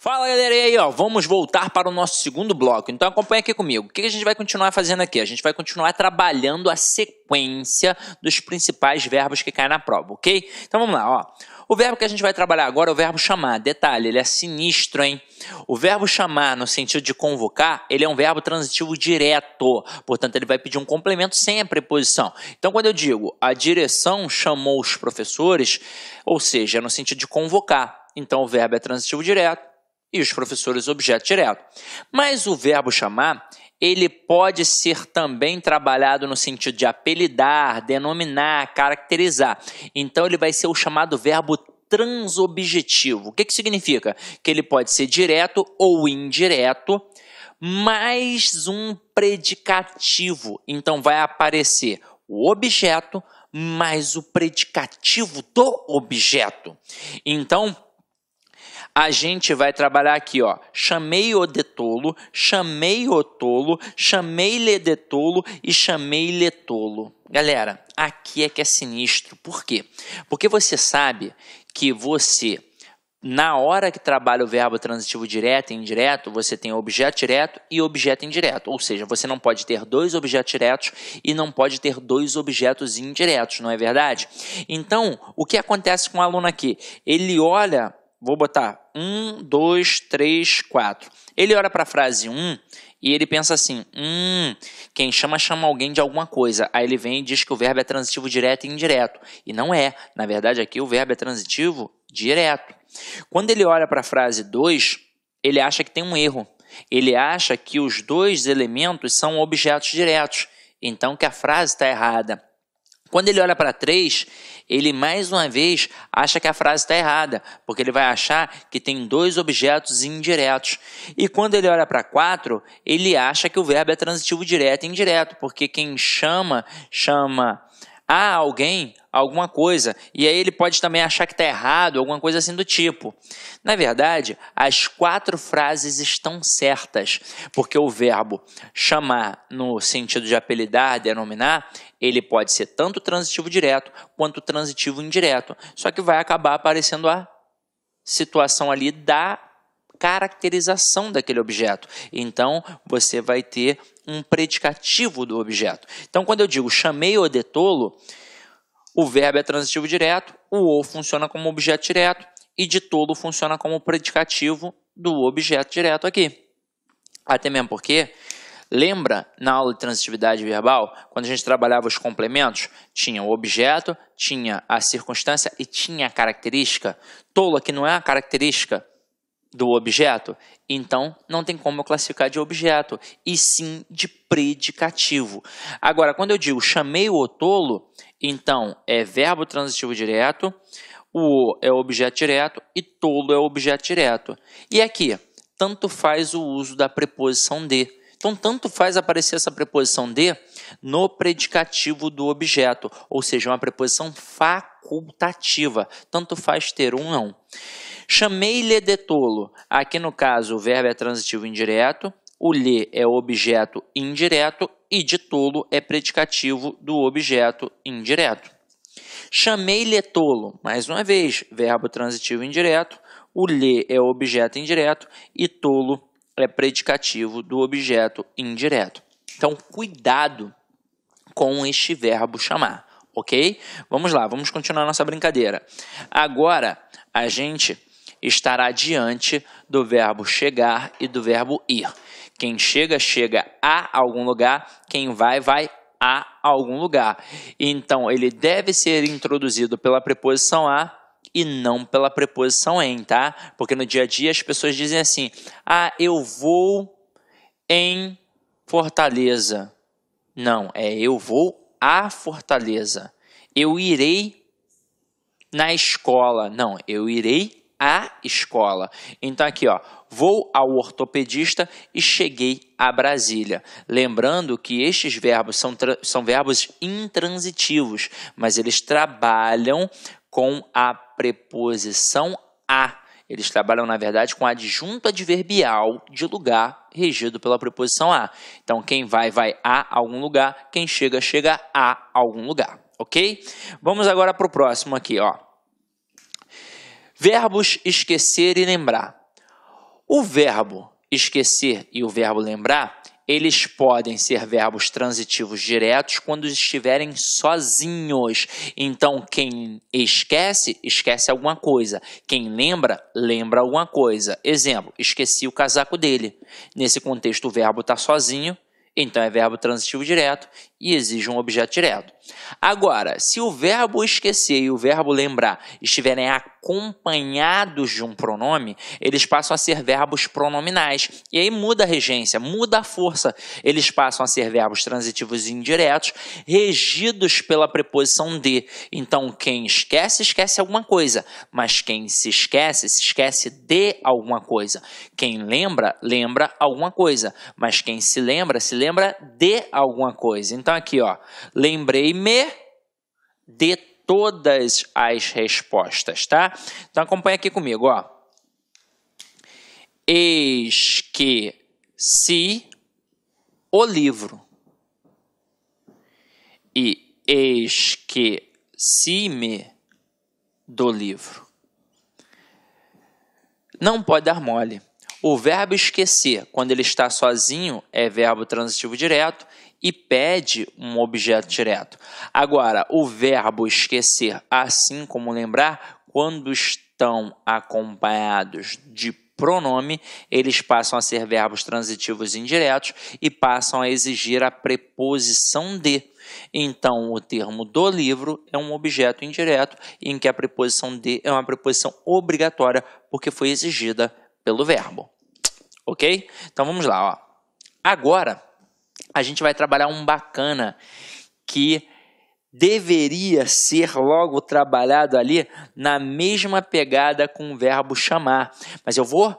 Fala galera, e aí ó, vamos voltar para o nosso segundo bloco, então acompanha aqui comigo. O que a gente vai continuar fazendo aqui? A gente vai continuar trabalhando a sequência dos principais verbos que caem na prova, ok? Então vamos lá, ó. O verbo que a gente vai trabalhar agora é o verbo chamar. Detalhe, ele é sinistro, hein? O verbo chamar, no sentido de convocar, ele é um verbo transitivo direto. Portanto, ele vai pedir um complemento sem a preposição. Então, quando eu digo a direção chamou os professores, ou seja, é no sentido de convocar. Então, o verbo é transitivo direto e os professores objeto direto. Mas o verbo chamar, ele pode ser também trabalhado no sentido de apelidar, denominar, caracterizar. Então, ele vai ser o chamado verbo transobjetivo. O que significa? Que ele pode ser direto ou indireto, mais um predicativo. Então, vai aparecer o objeto mais o predicativo do objeto. Então, a gente vai trabalhar aqui, ó, chamei-o de tolo, chamei-o tolo, chamei-lhe de tolo e chamei-lhe tolo. Galera, aqui é que é sinistro. Por quê? Porque você sabe que você, na hora que trabalha o verbo transitivo direto e indireto, você tem objeto direto e objeto indireto. Ou seja, você não pode ter dois objetos diretos e não pode ter dois objetos indiretos, não é verdade? Então, o que acontece com o aluno aqui? Ele olha... Vou botar 1, 2, 3, 4. Ele olha para a frase 1 e ele pensa assim, quem chama alguém de alguma coisa. Aí ele vem e diz que o verbo é transitivo direto e indireto. E não é. Na verdade, aqui o verbo é transitivo direto. Quando ele olha para a frase 2, ele acha que tem um erro. Ele acha que os dois elementos são objetos diretos. Então, que a frase está errada. Quando ele olha para 3, ele mais uma vez acha que a frase está errada, porque ele vai achar que tem dois objetos indiretos. E quando ele olha para 4, ele acha que o verbo é transitivo direto e indireto, porque quem chama a alguém alguma coisa. E aí ele pode também achar que está errado, alguma coisa assim do tipo. Na verdade, as 4 frases estão certas, porque o verbo chamar, no sentido de apelidar, denominar, ele pode ser tanto transitivo direto quanto transitivo indireto. Só que vai acabar aparecendo a situação ali da caracterização daquele objeto. Então, você vai ter um predicativo do objeto. Então, quando eu digo chamei-o de tolo, o verbo é transitivo direto, o funciona como objeto direto e de tolo funciona como predicativo do objeto direto aqui. Até mesmo porque, lembra na aula de transitividade verbal, quando a gente trabalhava os complementos, tinha o objeto, tinha a circunstância e tinha a característica. Tolo aqui não é a característica do objeto, então não tem como eu classificar de objeto, e sim de predicativo. Agora, quando eu digo chamei o tolo, então é verbo transitivo direto, o é objeto direto e tolo é objeto direto. E aqui, tanto faz o uso da preposição de. Então, tanto faz aparecer essa preposição de no predicativo do objeto, ou seja, uma preposição facultativa. Tanto faz ter um não. Chamei-lhe de tolo. Aqui, no caso, o verbo é transitivo indireto, o lhe é objeto indireto e de tolo é predicativo do objeto indireto. Chamei-lhe tolo. Mais uma vez, verbo transitivo indireto, o lhe é objeto indireto e tolo é predicativo do objeto indireto. Então, cuidado com este verbo chamar, ok? Vamos lá, vamos continuar nossa brincadeira. Agora, a gente estará diante do verbo chegar e do verbo ir. Quem chega, chega a algum lugar. Quem vai, vai a algum lugar. Então, ele deve ser introduzido pela preposição a e não pela preposição em, tá? Porque no dia a dia as pessoas dizem assim, eu vou em Fortaleza. Não, eu vou a Fortaleza. Eu irei na escola. Não, eu irei à escola. Então aqui, ó, vou ao ortopedista e cheguei a Brasília. Lembrando que estes verbos são verbos intransitivos, mas eles trabalham com a preposição a. Eles trabalham, na verdade, com adjunto adverbial de lugar regido pela preposição a. Então, quem vai, vai a algum lugar. Quem chega, chega a algum lugar. Ok? Vamos agora para o próximo aqui, ó. Verbos esquecer e lembrar. O verbo esquecer e o verbo lembrar, eles podem ser verbos transitivos diretos quando estiverem sozinhos. Então, quem esquece, esquece alguma coisa. Quem lembra, lembra alguma coisa. Exemplo, esqueci o casaco dele. Nesse contexto, o verbo está sozinho, então é verbo transitivo direto e exige um objeto direto. Agora, se o verbo esquecer e o verbo lembrar estiverem acompanhados de um pronome, eles passam a ser verbos pronominais. E aí muda a regência, muda a força. Eles passam a ser verbos transitivos indiretos, regidos pela preposição de. Então, quem esquece, esquece alguma coisa. Mas quem se esquece de alguma coisa. Quem lembra, lembra alguma coisa. Mas quem se lembra de alguma coisa. Então, aqui, ó, lembrei-me de todas as respostas, tá? Então, acompanha aqui comigo, ó. Esqueci o livro. E esqueci-me do livro. Não pode dar mole. O verbo esquecer, quando ele está sozinho, é verbo transitivo direto e pede um objeto direto. Agora, o verbo esquecer, assim como lembrar, quando estão acompanhados de pronome, eles passam a ser verbos transitivos indiretos e passam a exigir a preposição de. Então, o termo do livro é um objeto indireto em que a preposição de é uma preposição obrigatória porque foi exigida pelo verbo. Ok? Então, vamos lá. Ó. Agora, a gente vai trabalhar um bacana que deveria ser logo trabalhado ali na mesma pegada com o verbo chamar. Mas eu vou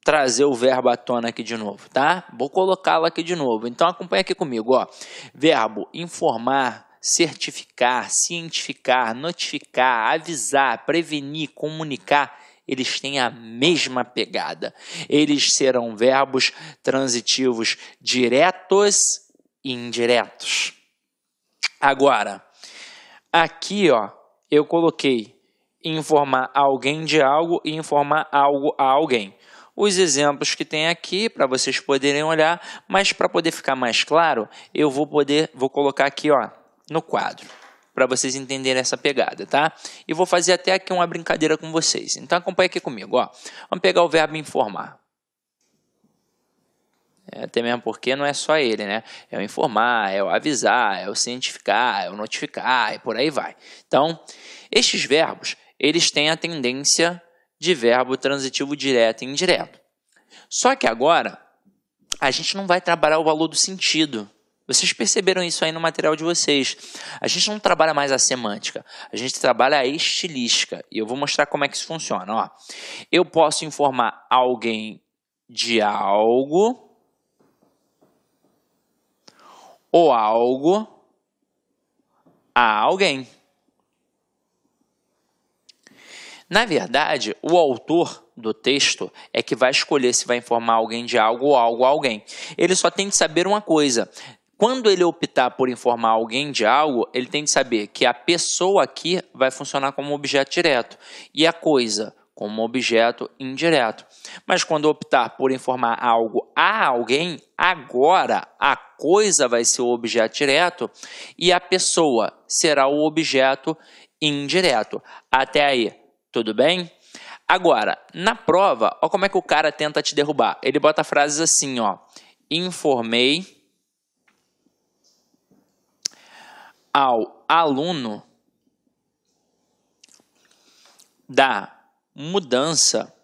trazer o verbo à tona aqui de novo, tá? Vou colocá-lo aqui de novo. Então, acompanha aqui comigo, ó. Verbo informar, certificar, cientificar, notificar, avisar, prevenir, comunicar. Eles têm a mesma pegada. Eles serão verbos transitivos diretos e indiretos. Agora, aqui, ó, eu coloquei informar alguém de algo e informar algo a alguém. Os exemplos que tem aqui para vocês poderem olhar, mas para poder ficar mais claro, eu vou colocar aqui, ó, no quadro, para vocês entenderem essa pegada, tá? E vou fazer até aqui uma brincadeira com vocês. Então acompanha aqui comigo, ó. Vamos pegar o verbo informar. Até mesmo porque não é só ele, né? É o informar, é o avisar, é o cientificar, é o notificar e por aí vai. Então, estes verbos, eles têm a tendência de verbo transitivo direto e indireto. Só que agora, a gente não vai trabalhar o valor do sentido. Vocês perceberam isso aí no material de vocês. A gente não trabalha mais a semântica, a gente trabalha a estilística. E eu vou mostrar como é que isso funciona. Ó. Eu posso informar alguém de algo ou algo a alguém. Na verdade, o autor do texto é que vai escolher se vai informar alguém de algo ou algo a alguém. Ele só tem de saber uma coisa. Quando ele optar por informar alguém de algo, ele tem de saber que a pessoa aqui vai funcionar como objeto direto e a coisa como objeto indireto. Mas quando optar por informar algo a alguém, agora a coisa vai ser o objeto direto e a pessoa será o objeto indireto. Até aí, tudo bem? Agora, na prova, olha como é que o cara tenta te derrubar. Ele bota frases assim, ó. Informei ao aluno da mudança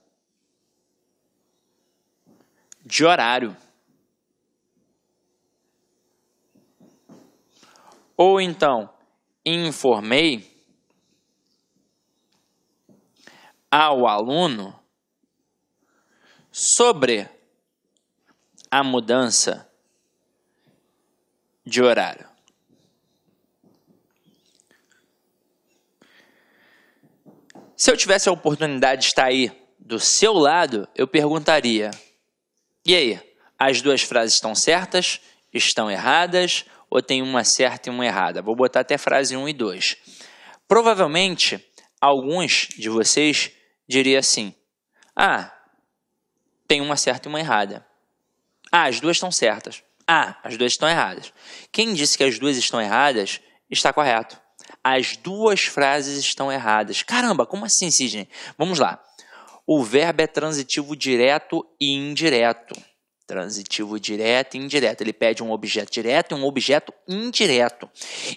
de horário. Ou então, informei ao aluno sobre a mudança de horário. Se eu tivesse a oportunidade de estar aí do seu lado, eu perguntaria: e aí, as duas frases estão certas? Estão erradas? Ou tem uma certa e uma errada? Vou botar até frase 1 e 2. Provavelmente, alguns de vocês diriam assim: ah, tem uma certa e uma errada. Ah, as duas estão certas. Ah, as duas estão erradas. Quem disse que as duas estão erradas está correto. As duas frases estão erradas. Caramba, como assim, Sidney? Vamos lá. O verbo é transitivo direto e indireto. Transitivo direto e indireto. Ele pede um objeto direto e um objeto indireto.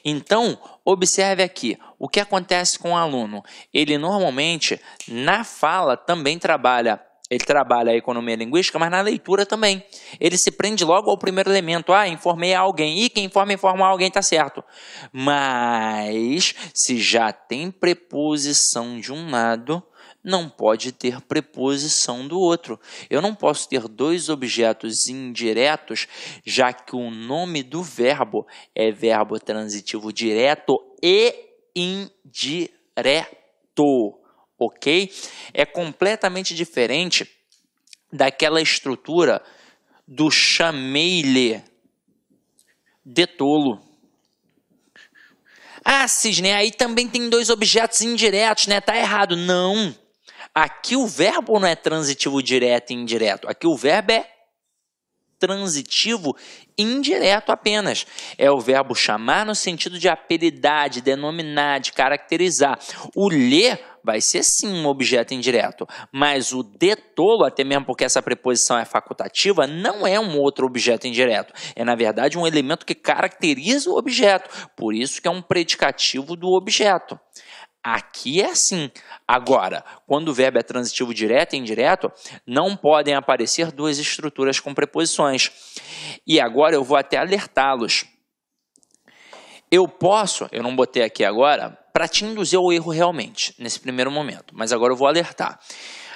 Então, observe aqui. O que acontece com o aluno? Ele normalmente, na fala, também trabalha. Ele trabalha a economia linguística, mas na leitura também. Ele se prende logo ao primeiro elemento. Ah, informei a alguém. E quem informa alguém está certo. Mas, se já tem preposição de um lado, não pode ter preposição do outro. Eu não posso ter dois objetos indiretos, já que o nome do verbo é verbo transitivo direto e indireto. Ok? É completamente diferente daquela estrutura do chamei-lhe de tolo. Ah, Sidney, aí também tem dois objetos indiretos, né? Tá errado. Não. Aqui o verbo não é transitivo direto e indireto. Aqui o verbo é transitivo indireto apenas. É o verbo chamar no sentido de apelidar, de denominar, de caracterizar. O ler vai ser sim um objeto indireto, mas o de tolo, até mesmo porque essa preposição é facultativa, não é um outro objeto indireto. É, na verdade, um elemento que caracteriza o objeto. Por isso que é um predicativo do objeto. Aqui é assim. Agora, quando o verbo é transitivo direto e indireto, não podem aparecer duas estruturas com preposições. E agora eu vou até alertá-los. Eu não botei aqui agora, para te induzir ao erro realmente, nesse primeiro momento, mas agora eu vou alertar.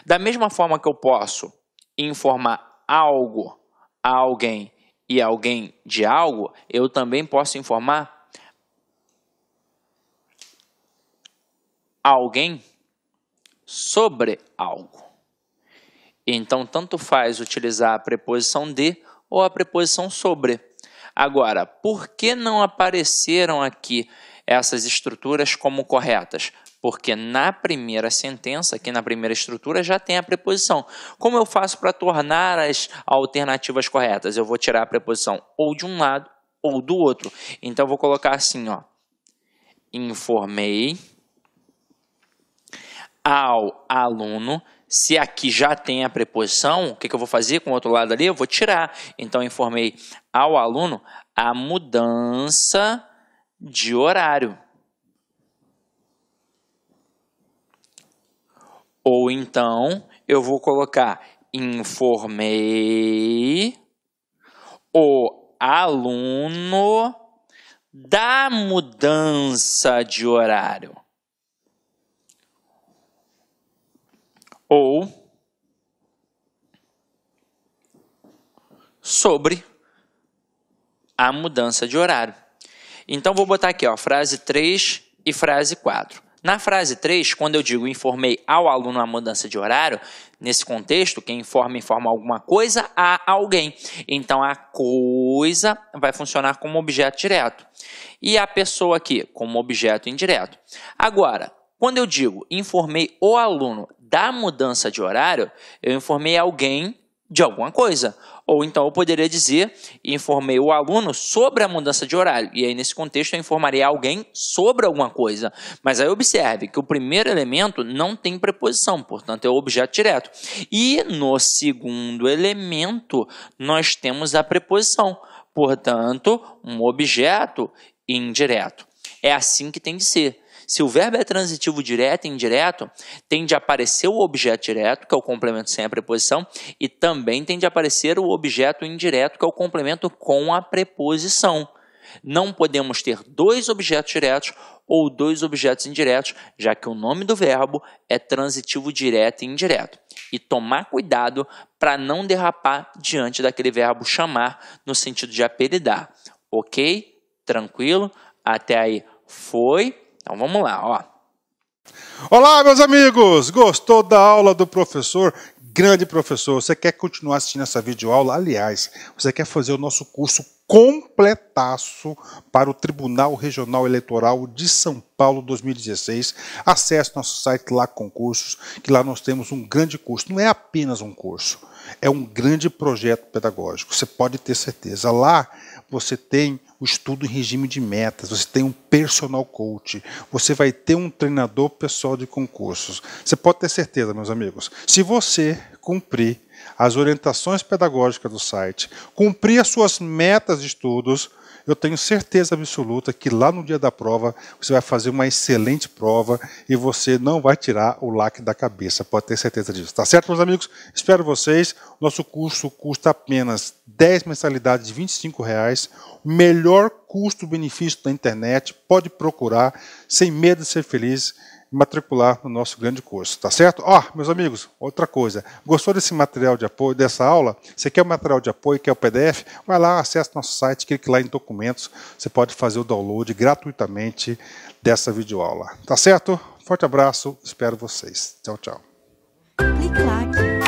Da mesma forma que eu posso informar algo a alguém e alguém de algo, eu também posso informar alguém sobre algo. Então, tanto faz utilizar a preposição de ou a preposição sobre. Agora, por que não apareceram aqui essas estruturas como corretas? Porque na primeira sentença, aqui na primeira estrutura, já tem a preposição. Como eu faço para tornar as alternativas corretas? Eu vou tirar a preposição ou de um lado ou do outro. Então, eu vou colocar assim, ó. Informei ao aluno. Se aqui já tem a preposição, o que eu vou fazer com o outro lado ali? Eu vou tirar. Então, informei ao aluno a mudança de horário. Ou então, eu vou colocar informei o aluno da mudança de horário. Ou sobre a mudança de horário. Então, vou botar aqui, ó, frase 3 e frase 4. Na frase 3, quando eu digo informei ao aluno a mudança de horário, nesse contexto, quem informa alguma coisa a alguém. Então, a coisa vai funcionar como objeto direto. E a pessoa aqui como objeto indireto. Agora, quando eu digo informei o aluno da mudança de horário, eu informei alguém de alguma coisa. Ou então eu poderia dizer, informei o aluno sobre a mudança de horário. E aí, nesse contexto, eu informaria alguém sobre alguma coisa. Mas aí observe que o primeiro elemento não tem preposição, portanto, é o objeto direto. E no segundo elemento, nós temos a preposição. Portanto, um objeto indireto. É assim que tem de ser. Se o verbo é transitivo direto e indireto, tem de aparecer o objeto direto, que é o complemento sem a preposição, e também tem de aparecer o objeto indireto, que é o complemento com a preposição. Não podemos ter dois objetos diretos ou dois objetos indiretos, já que o nome do verbo é transitivo direto e indireto. E tomar cuidado para não derrapar diante daquele verbo chamar, no sentido de apelidar. Ok? Tranquilo? Até aí foi? Então vamos lá, ó. Olá, meus amigos! Gostou da aula do professor? Grande professor, você quer continuar assistindo essa videoaula? Aliás, você quer fazer o nosso curso completaço para o Tribunal Regional Eleitoral de São Paulo 2016? Acesse nosso site lá Concursos, que lá nós temos um grande curso. Não é apenas um curso, É um grande projeto pedagógico, você pode ter certeza. Lá você tem o estudo em regime de metas, você tem um personal coach, você vai ter um treinador pessoal de concursos. Você pode ter certeza, meus amigos, se você cumprir as orientações pedagógicas do site, cumprir as suas metas de estudos, eu tenho certeza absoluta que lá no dia da prova você vai fazer uma excelente prova e você não vai tirar o lacre da cabeça, pode ter certeza disso. Tá certo, meus amigos? Espero vocês. Nosso curso custa apenas 10 mensalidades de R$25, o melhor custo-benefício da internet. Pode procurar, sem medo de ser feliz, matricular no nosso grande curso, tá certo? Meus amigos, outra coisa, gostou desse material de apoio, dessa aula? Você quer o material de apoio, quer o PDF? Vai lá, acesse nosso site, clique lá em documentos, você pode fazer o download gratuitamente dessa videoaula, tá certo? Forte abraço, espero vocês. Tchau, tchau. Clique lá aqui.